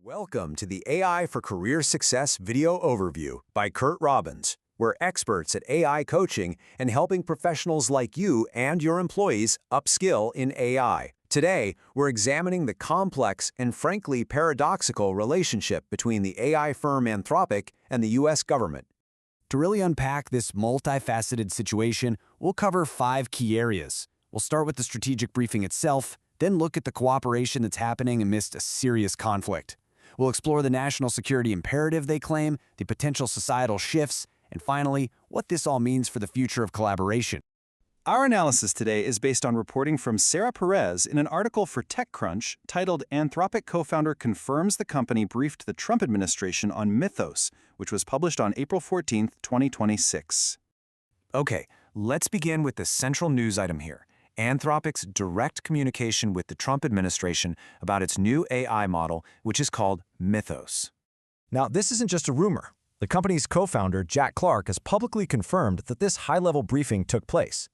Welcome to the AI for Career Success video overview by Curt Robbins. We're experts at AI coaching and helping professionals like you and your employees upskill in AI. Today, we're examining the complex and frankly paradoxical relationship between the AI firm Anthropic and the U.S. government. To really unpack this multifaceted situation, we'll cover 5 key areas. We'll start with the strategic briefing itself, then look at the cooperation that's happening amidst a serious conflict. We'll explore the national security imperative they claim, the potential societal shifts, and finally, what this all means for the future of collaboration. Our analysis today is based on reporting from Sarah Perez in an article for TechCrunch titled Anthropic Co-Founder Confirms the Company Briefed the Trump Administration on Mythos, which was published on April 14, 2026. Okay, let's begin with the central news item here. Anthropic's direct communication with the Trump administration about its new AI model, which is called Mythos. Now, this isn't just a rumor. The company's co-founder, Jack Clark, has publicly confirmed that this high-level briefing took place.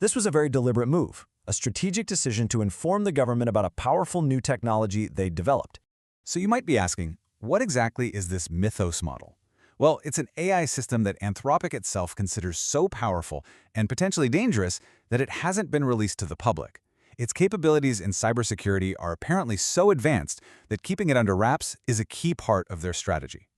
This was a very deliberate move, a strategic decision to inform the government about a powerful new technology they developed. So you might be asking, what exactly is this Mythos model? Well, it's an AI system that Anthropic itself considers so powerful and potentially dangerous that it hasn't been released to the public. Its capabilities in cybersecurity are apparently so advanced that keeping it under wraps is a key part of their strategy.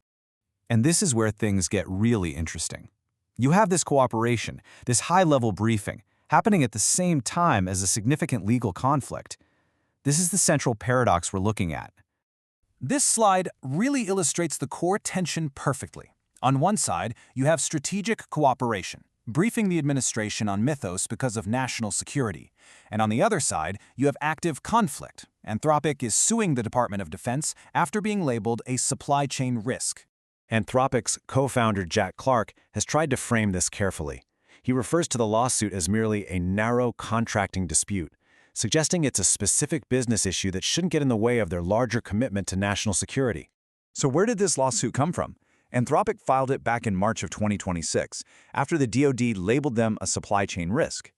And this is where things get really interesting. You have this cooperation, this high-level briefing, happening at the same time as a significant legal conflict. This is the central paradox we're looking at. This slide really illustrates the core tension perfectly. On one side, you have strategic cooperation, briefing the administration on Mythos because of national security. And on the other side, you have active conflict. Anthropic is suing the Department of Defense after being labeled a supply chain risk. Anthropic's co-founder Jack Clark has tried to frame this carefully. He refers to the lawsuit as merely a narrow contracting dispute, suggesting it's a specific business issue that shouldn't get in the way of their larger commitment to national security. So where did this lawsuit come from? Anthropic filed it back in March of 2026, after the DoD labeled them a supply chain risk.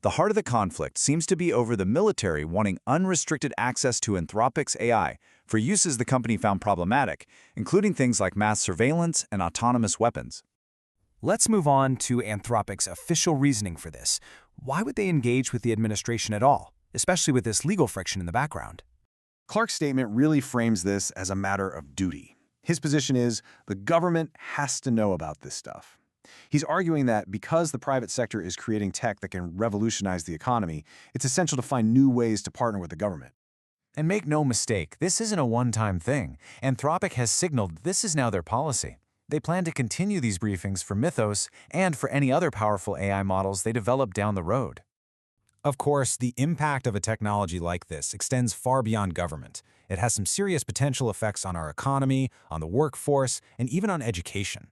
The heart of the conflict seems to be over the military wanting unrestricted access to Anthropic's AI for uses the company found problematic, including things like mass surveillance and autonomous weapons. Let's move on to Anthropic's official reasoning for this. Why would they engage with the administration at all, especially with this legal friction in the background? Clark's statement really frames this as a matter of duty. His position is the government has to know about this stuff. He's arguing that because the private sector is creating tech that can revolutionize the economy, it's essential to find new ways to partner with the government. And make no mistake, this isn't a one-time thing. Anthropic has signaled this is now their policy. They plan to continue these briefings for Mythos and for any other powerful AI models they develop down the road. Of course, the impact of a technology like this extends far beyond government. It has some serious potential effects on our economy, on the workforce, and even on education.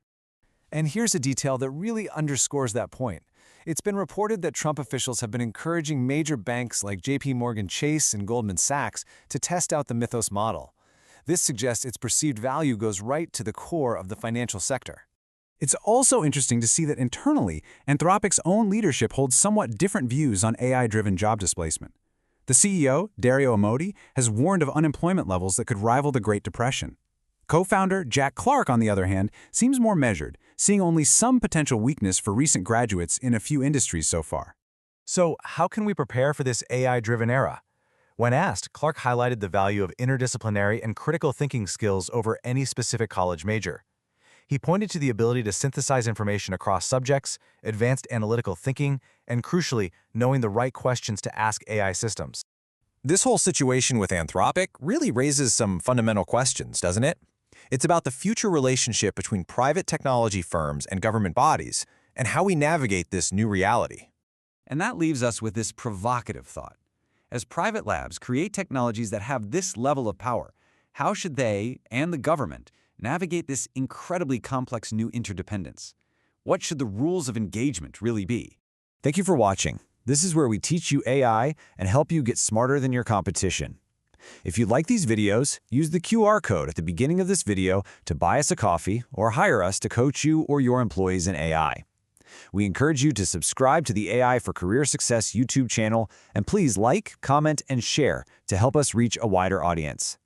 And here's a detail that really underscores that point. It's been reported that Trump officials have been encouraging major banks like JP Chase and Goldman Sachs to test out the Mythos model. This suggests its perceived value goes right to the core of the financial sector. It's also interesting to see that internally, Anthropic's own leadership holds somewhat different views on AI-driven job displacement. The CEO, Dario Amodei, has warned of unemployment levels that could rival the Great Depression. Co-founder Jack Clark, on the other hand, seems more measured, seeing only some potential weakness for recent graduates in a few industries so far. So, how can we prepare for this AI-driven era? When asked, Clark highlighted the value of interdisciplinary and critical thinking skills over any specific college major. He pointed to the ability to synthesize information across subjects, advanced analytical thinking, and crucially, knowing the right questions to ask AI systems. This whole situation with Anthropic really raises some fundamental questions, doesn't it? It's about the future relationship between private technology firms and government bodies, and how we navigate this new reality. And that leaves us with this provocative thought. As private labs create technologies that have this level of power, how should they, and the government, navigate this incredibly complex new interdependence? What should the rules of engagement really be? Thank you for watching. This is where we teach you AI and help you get smarter than your competition. If you like these videos, use the QR code at the beginning of this video to buy us a coffee or hire us to coach you or your employees in AI. We encourage you to subscribe to the AI for Career Success YouTube channel, and please like, comment, and share to help us reach a wider audience.